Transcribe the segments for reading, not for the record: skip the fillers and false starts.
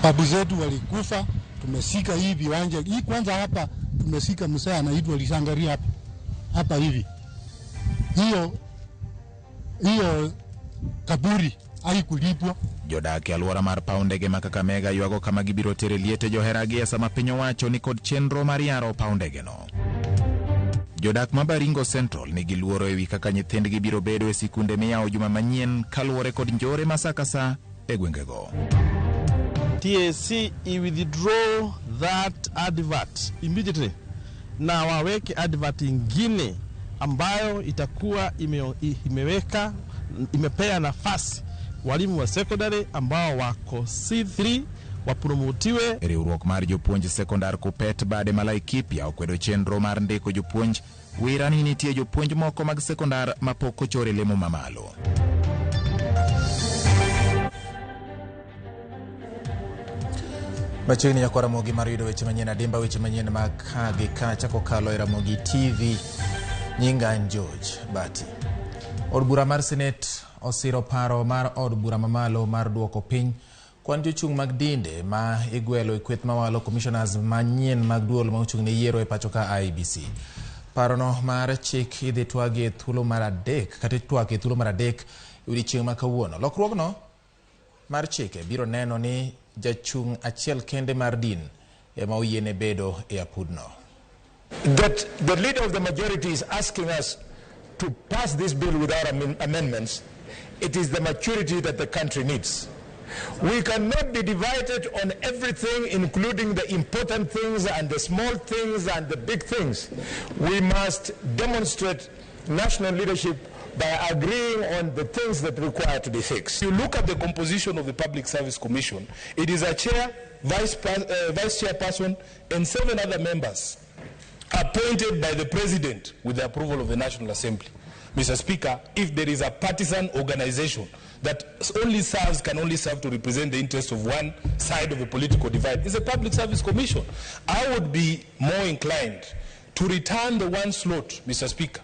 Babu zetu walikufa, tumesika hii viwanja. Hii kwanza hapa tumesika msee anaitwa Lisangari hapa hivi. Hiyo kaburi haikulipwa. Jodak aluora mar paw ndege ma Kakamega ywago kama gibiro tere liete joheragi sama piny owacho ni kod chenro mar yaro paw ndege no. Jodak ma Baringo Central nigi luoro ewi kaka nyithindgi biro bedo e sikunde miyawo juma manyien kaluwore kod njore masakasa e gwengego. TSC withdraw that advert immediately na waweke advert ingine ambayo itakuwa imepea nafasi walimu wa secondary ambao wako C3 wapromotiwe. Riwruok mar jopuonj sekondar Kupet bade Malaikipia okwedo chenro mar ndiko jopuonj wira ni nitie jopuonj moko mag sekondar mapok ochore lemo mamalo. Machiegni ya Ramogi mar yudo weche manyien adimba weche manyien mag kagi kacha kokalo e Ramogi TV. Nyinga George Bati. Od bura mar Senate osiro paro mar od bura mamalo mar duoko piny kwan jochung' mag dinde ma igwelo e kweth mawalo commissioners manyien mag duol ma ochung' ne yiero e pacho ka IBC. Parono mar chik idhi twagi e thuolo mar adek kata twak e thuolo mar adek odiechieng' ma kawuono. Lokruogno mar chike biro neno ni jachung' achiel kende mar din ema oyiene bedo e apudno. That the leader of the majority is asking us to pass this bill without amendments. It is the maturity that the country needs. We cannot be divided on everything, including the important things and the small things and the big things. We must demonstrate national leadership by agreeing on the things that require to be fixed. You look at the composition of the Public Service Commission, it is a chair, vice chairperson, and 7 other members appointed by the President with the approval of the National Assembly. Mr. Speaker, if there is a partisan organization that can only serve to represent the interests of one side of the political divide, it's a Public Service Commission. I would be more inclined to return the one slot, Mr. Speaker,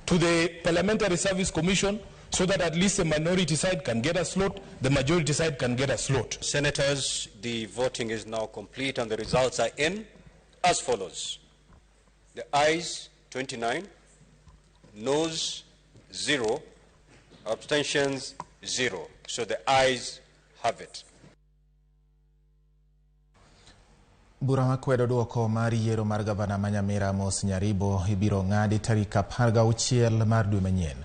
to the Parliamentary Service Commission so that at least the minority side can get a slot, the majority side can get a slot. Senators, the voting is now complete and the results are in as follows. The ayes 29, noes 0, abstentions 0. So the ayes have it. Bura makwedo duoko mar yiero mar gavana Manyamira Mos Nyaribo ibiro ng'adi tarik 16 mar dwe manyien.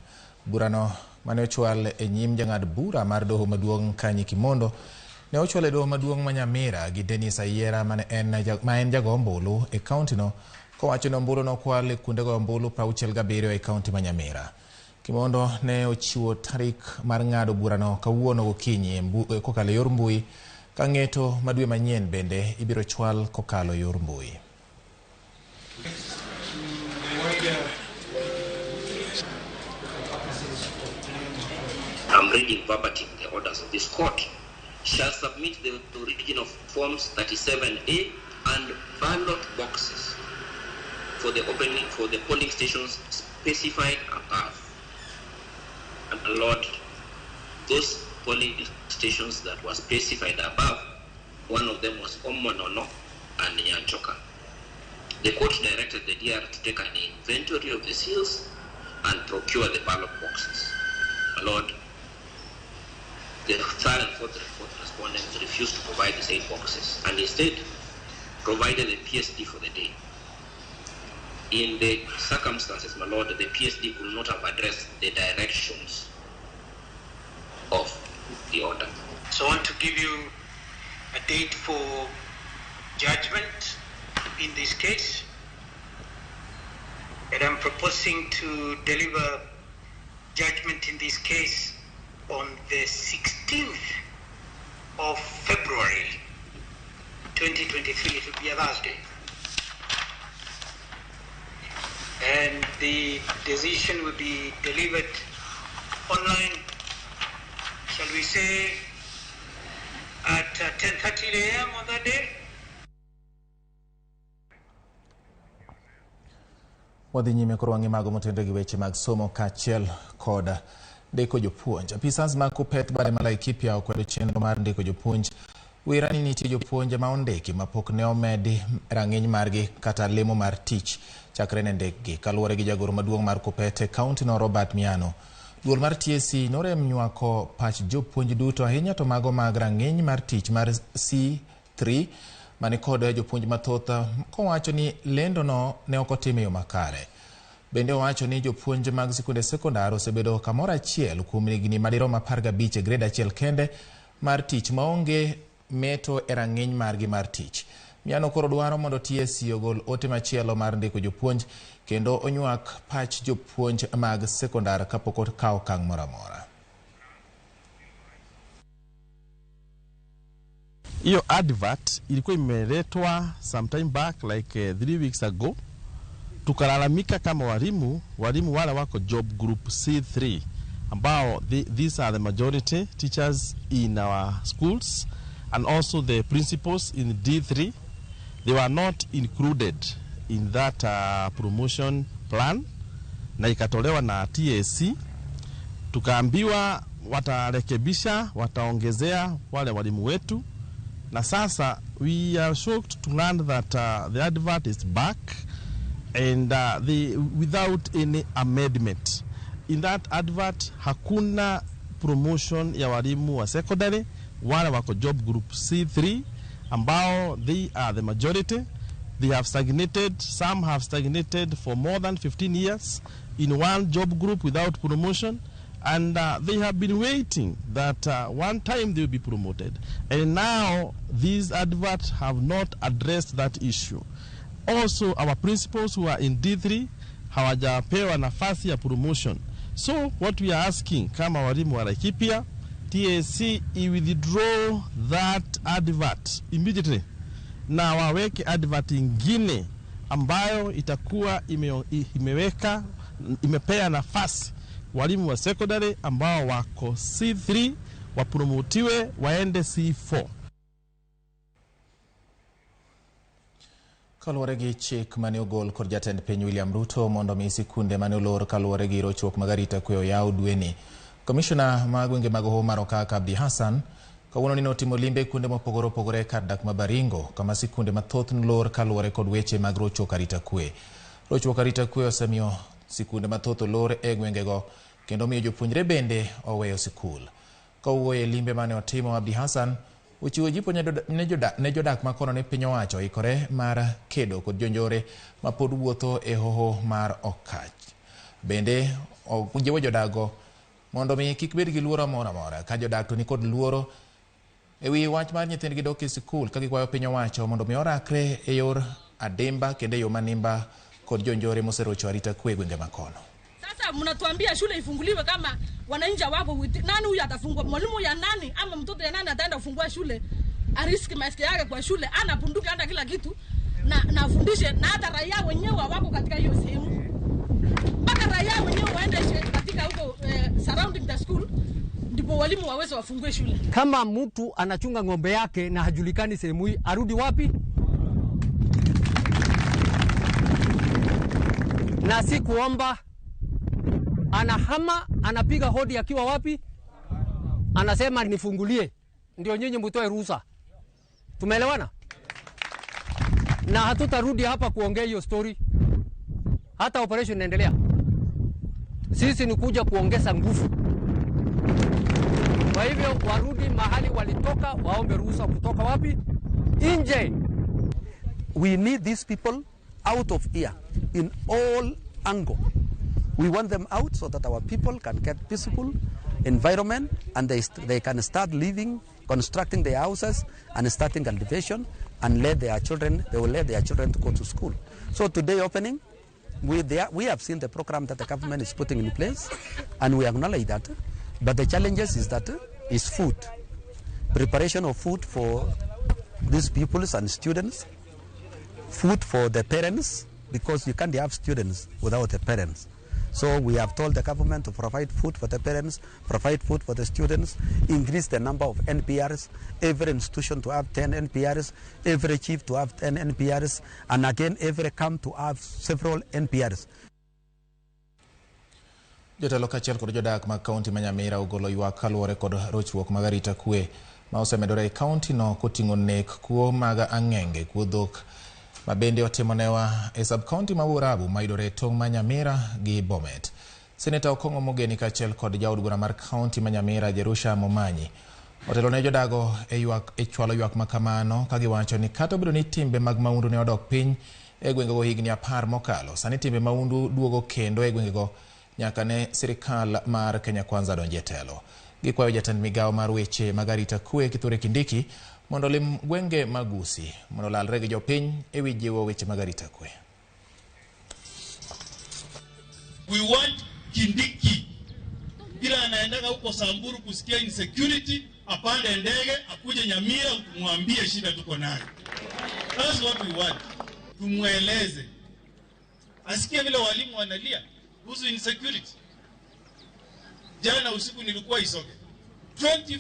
Burano mane ochwal e nyim jang'ad bura mar doho maduong' Kanyi Kimondo ne ochwal e doho maduong' Manyamira gi Dennis Ayiera ma en jago ombulu e kaunti no kowacho ni ombulu no kwal e kuonde go ombulu 67 e kaunti Manyamira. Kimondo ne ochiwo tarik mar ng'ado burano kawuono gokinyi kokalo yor mbui ka ng'eto madwe manyien bende ibiro chwal kokalo yor mbui. I'm reading verbatim the orders of this court. Shall submit the original forms 37A and ballot boxes for the polling stations specified above. And allowed those polling stations that were specified above. One of them was Omonono and Nyanchoka. The court directed the DR to take an inventory of the seals and procure the ballot boxes. My Lord, the third and fourth respondents refused to provide the same boxes and instead provided the PSD for the day. In the circumstances, my Lord, the PSD could not have addressed the directions of the order. So I want to give you a date for judgment in this case. And I'm proposing to deliver judgment in this case on the 16th of February 2023. It will be a Thursday. And the decision will be delivered online, shall we say, at 10:30 a.m. on that day. Wadhi nyime koro wang'i mago motende gi weche mag somo kachiel kod ndiko jopuonj. Apisas mag Kupet bade Malaikipia okwedo chenro mar ndiko jopuonj Wirani nitie jopuonje ma ondiki mapok ne omedi rang'iny margi kata lemo mar tich chakre ne ndekgi kaluwore gi jagoro maduong' mar Kupete kaunti no Robert Miano. Duol mar TSC norem nywako pach jopuonj duto ahinya to mago mag rang'iny mar tich mar C3 mani kod jopuonj mathoth kowacho ni lendo no ne ok otim e yo makare. Bende owacho ni jopuonj mag sikunde sekondar osebedo kamoro achiel kuom higni madirom 15 e grade achiel kende mar tich maonge meto e rang'iny margi mar tich. Miano koro dwaro mondo TSC ogol ote machielo mar ndiko jopuonj kendo onywak pach jopuonj mag sekondar kapok okawo okang' moro amora. Hiyo advert ilikuwa imeletwa sometime back like 3 weeks ago. Tukalalamika kama walimu wale wako job group C3 ambao these are the majority teachers in our schools and also the principals in D3. They were not included in that promotion plan na ikatolewa na TSC. Tukaambiwa watarekebisha, wataongezea wale walimu wetu. Na sasa we are shocked to learn that the advert is back and without any amendment. In that advert hakuna promotion ya walimu wa secondary wale wako job group C3 ambao they are the majority. They have stagnated, some have stagnated for more than 15 years in one job group without promotion, and they have been waiting that one time they will be promoted. And now these adverts have not addressed that issue. Also, our principals who are in D3 hawajapewa nafasi ya promotion. So what we are asking kama walimu wa Laikipia, TSC withdraw that advert immediately na waweke advert ingine ambayo itakuwa imepea nafasi walimu wa secondary ambao wako C3 wapromotiwe waende C4. Kaluwore gi chik mane ogol kod jatend piny William Ruto mondo mi sikunde mane olor kaluwore gi rochruok mag arita kwe oyaw dweni. Komishona mag gwenge mag Hoho mar Okak Abdi Hassan kawuono ni notimo limbe kuonde mopogore opogore kar dak ma Baringo kama sikunde mathoth nolor kaluwore kod weche mag rochruok arita kwe. Rochruok arita kwe osemiyo sikunde mathoth olor e gwengego kendo miyo jopuonjre bende oweyo sikul. Kawuoyo e limbe mane otimo, Abdi Hassan uchiwo jipo ne jodak makono ne piny owacho ikore mar kedo kod jonjore ma pod wuotho e Hoho mar Okak. Bende ojiwo jodago mondo mi kik bed gi luoro moro amora ka jodak to ni kod luoro ewi wach mar nyithindgi dok e sikul ka gikwayo piny owacho mondo mi orakre e yor adimba kendo e yo manimba kod jonjore moserocho arita kwe gwenge makono. Sasa mnatuambia shule ifunguliwe kama wananchi wako nani huyu atafungua? Mwalimu ya nani ama mtoto ya nani ataenda kufungua shule? Ariski maisha yake kwa shule, ana bunduki hata kila kitu na afundishe na hata raia wenyewe wako katika hiyo sehemu. Mpaka raia wenyewe waende katika huko surrounding the school ndipo walimu waweze wafungue shule. Kama mtu anachunga ng'ombe yake na hajulikani sehemu hii, arudi wapi? Na si kuomba, anahama, anapiga hodi akiwa wapi? Anasema nifungulie, ndio nyinyi mtoe ruhusa. Tumeelewana? Na hatutarudi hapa kuongea hiyo story. Hata operation inaendelea. Sisi ni kuja kuongeza nguvu. Kwa hivyo warudi mahali walitoka, waombe ruhusa kutoka wapi? Nje. We need these people out of here in all angle. We want them out so that our people can get peaceful environment and they can start living, constructing their houses and starting cultivation and they will let their children to go to school. So today opening, we have seen the program that the government is putting in place and we acknowledge that. But the challenges is food, preparation of food for these pupils and students, food for the parents, because you can't have students without the parents. So we have told the government to provide food for the parents, provide food for the students, increase the number of NPRs, every institution to have 10 NPRs, every chief to have 10 NPRs, and again every camp to have several NPRs. Jotelo kaachiel kod jodak mag kaunti ma Nyamira ogolo ywak kaluwore kod rochruok mag arita kwe ma osemedore e kaunti no koting'o nek kuo mag ang'enge kuo dhok ma bende otimonewa e sub-county ma Urabu ma yudore e tong' ma Nyamira gi Bomet. Seneta Okong'o Mogeni kaachiel kod jaod bura mar kaunti ma Nyamira Jerusha Momanyi otelo ne jodago e chwalo ywak makamano ka giwacho ni kata obedo ni timbe mag maundu ne odok piny e gwengego higni 10 mokalo, sani timbe maundu duogo kendo e gwengego nyaka ne sirikal mar Kenya Kwanza donje telo. Gikwayo jatend migawo mar weche mag arita kwe Kithure Kindiki mondo lim gwenge magusi mondo lalre gi jopiny e wi jiwo weche mag arita kwe. We want Kindiki bila anaendaga huko Samburu kusikia insecurity, apande ndege akuje Nyamira kumwambie shida tuko nayo. That's what we want. Tumueleze. Asikie vile walimu wanalia kuhusu insecurity. Jana usiku nilikuwa Isoge. 20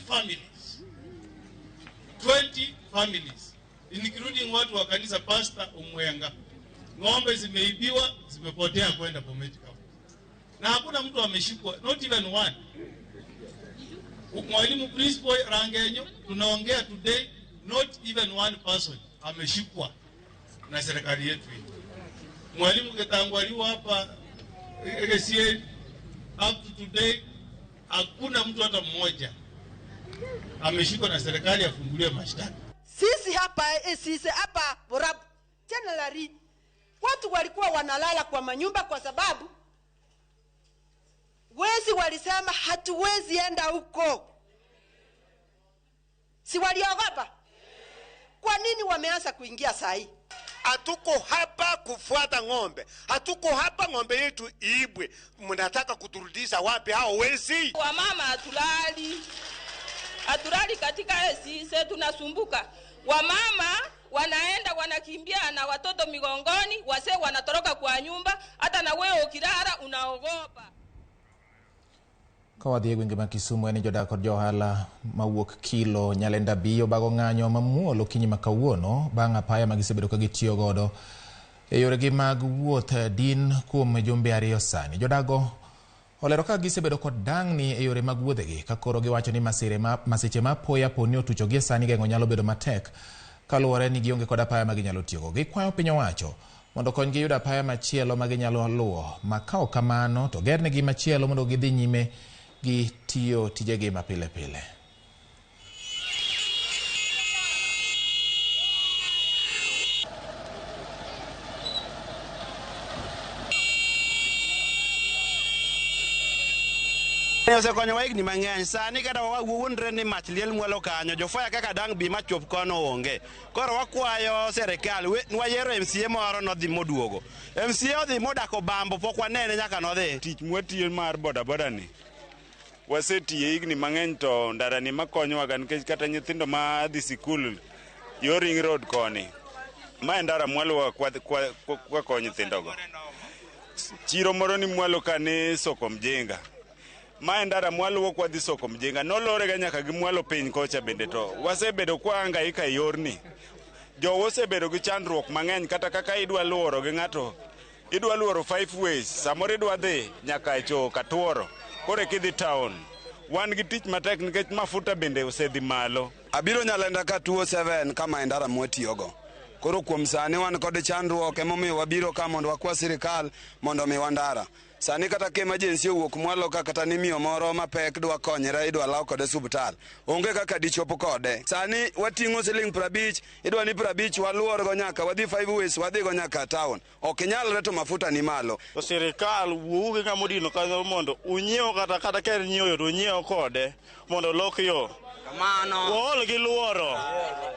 families. Including watu wa kanisa Pastor Umwenga. Ng'ombe zimeibiwa, zimepotea kwenda Bomet. Na hakuna mtu ameshikwa, not even one. Mwalimu principal Rangenyo, tunaongea today, not even one person ameshikwa na serikali yetu hii. Mwalimu Getangwaliwa hapa EGCA, up to today hakuna mtu hata mmoja ameshikwa na serikali afunguliwe mashtaka. Sisi hapa Urabu generally watu walikuwa wanalala kwa manyumba kwa sababu wezi walisema hatuwezi enda huko. Si waliogopa? Kwa nini wameanza kuingia sahi? Hatuko hapa kufuata ng'ombe. Hatuko hapa ng'ombe yetu iibwe. Mnataka kuturudisha wapi hao wezi? Wamama hatulali katika sisi tunasumbuka. Wamama wanaenda wanakimbia na watoto migongoni, wase wanatoroka kwa nyumba, hata na wewe ukilala unaogopa. Kawadhi e gwenge ma Kisumu en jodak kod johala mawuok Kilo Nyalenda Biyo bago ng'anyo mamuolo kinyi ma kawuono bang' apaya ma gisebedo ka gitiyo godo e yoregi mag wuoth din kuom jumbe 2 sani. Jodago olero ka gisebedo kod dang'ni e yore mag wuodhegi ka koro giwacho ni masiche ma apoya poni otuchogi e sani geng'o nyalo bedo matek kaluwore ni gionge kod apaya ma ginyalo tiyogo. Gikwayo piny owacho mondo konygi yudo apaya machielo ma ginyalo luwo, ma ka ok kamano to gernegi machielo mondo gidhi nyime gi tiyo tijegi mapile pile. Ose konyo wa higni mang'eny sani kata wawuondre ni mach liel mwalo kanyo jofaya kaka dang' bi machop kono onge. Koro wakwayo serikal wayero MCA moro nodhi moduogo. MCA odhi modako bambo pok wanene nyaka nodhi. Tich mwatiyo mar boda ni wasetiye higni mang'eny to ndarani makonyowaga nikech kata nyithindo ma dhi sikul yo Ring Road koni ma ndara mwalo kwa konyo nyithindogo. Chiro moro ni mwalo kane soko mjenga ma ndara mwalo kwa dhi soko mjenga nolore ga nyaka gi mwalo piny kocha bende to wasebedo kwa hangaika yorni. Jo wasebedo gi chandruok mang'eny kata kaka idwa luoro gi ng'ato idwa luoro 5 ways samoro idwa dhi nyaka cho Katuoro kore kidhi town wan gi tich matek nikech mafuta bende osedhi malo. Abiro Nyalenda ka 27 kama ndara mwatiyogo. Koro kuom sani wan kod chandruok emomiyo wabiro ka mondo wakwa sirikal mondo mi wandara. Sani kata ke emergency owuok mwalo ka kata ni miyo moro mapek dwa konyre idwa law kode subtal. Onge kaka dichopo kode. Sani wating'o siling 50 idwa ni 50 waluor go nyaka wadhi 5 ways wadhi go nyaka town. Ok nyalre to mafuta ni malo. To sirikal wuoge ka modino kanyo mondo unyiew kata ker nyiew to unyiew kode mondo lok yo. Kamano. Wol gi luoro.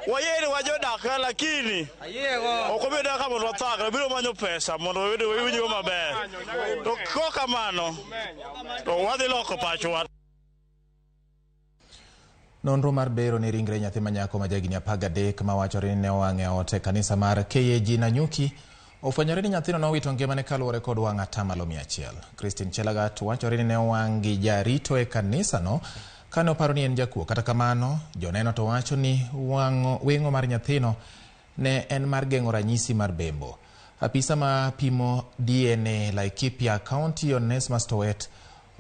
Wayere wajodak lakini ayego. Okobeda ka mondo thagre biro manyo pesa mondo winjo maber. To koka mano to wadhi loko pachwa. Nonro mar bero ni ringre nyathi manyako ma jagini 13 ma wachore ni ne owang'e ote kanisa mar KAG Nanyuki ofwenyore ni nyathino nowito ngimane kaluwore kod wang' atamalo 100. Christine Chelagat wachore ni ne owang' gi jarito e kanisa no kane oparo ni en jakuo. Kata kamano joneno to wacho ni weng'o mar nyathino ne en mar geng'o ranyisi mar bembo. Apisa ma pimo DNA Laikipia County Onesmus Towet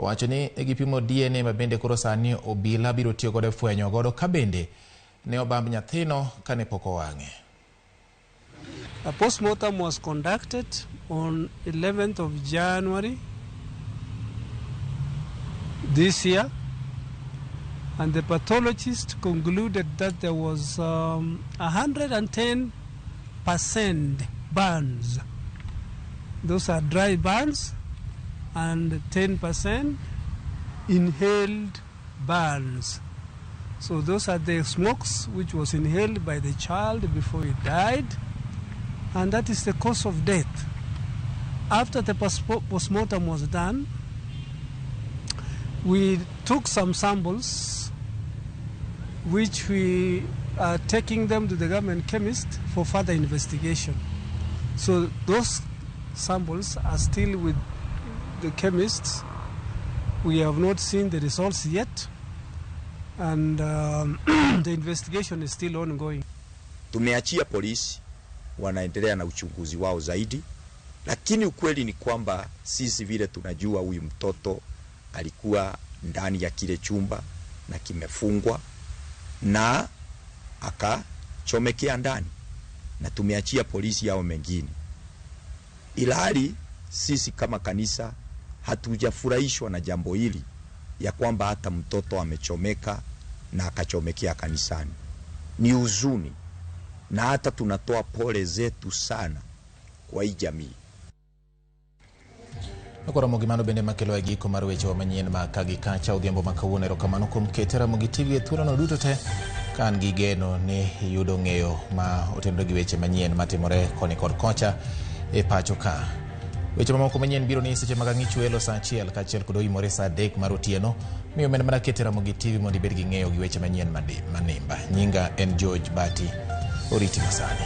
Owacho ni gipimo DNA mabende koro sani obila biro tiyo godo fwenyo godo kabende ne obamb nyathino kane pok owang'e. A postmortem was conducted on 11th of January this year, and the pathologist concluded that there was 110% burns. Those are dry burns, and 10% inhaled burns. So those are the smokes which was inhaled by the child before he died, and that is the cause of death. After the postmortem was done, we took some samples which we are taking them to the government chemist for further investigation. So those samples are still with the chemists. We have not seen the results yet, and the investigation is still ongoing. Tumeachia polisi wanaendelea na uchunguzi wao zaidi, lakini ukweli ni kwamba sisi vile tunajua huyu mtoto alikuwa ndani ya kile chumba na kimefungwa na akachomekea ndani, na tumeachia polisi yao mengine. Ilhali sisi kama kanisa hatujafurahishwa na jambo hili ya kwamba hata mtoto amechomeka na akachomekea kanisani. Ni huzuni, na hata tunatoa pole zetu sana kwa hii jamii. Ramogi mano bende makelo e giko mar weche manyien ma kagi kacha odhiambo makawuono. Erokamano kuom keto Ramogi TV e thuolono duto te kan gi geno ni yudo ng'eyo ma otenore gi weche manyien matimore koni kod kocha e pacho ka. Weche mamoko manyien biro ni seche mag ang'ich welo saa 1 kaachiel kod oimore saa 3 mar otieno. Miyo mena mana keto Ramogi TV mondo ibed gi ng'eyo gi weche manyien manimba. Nyinga en George Bati. Oriti masani.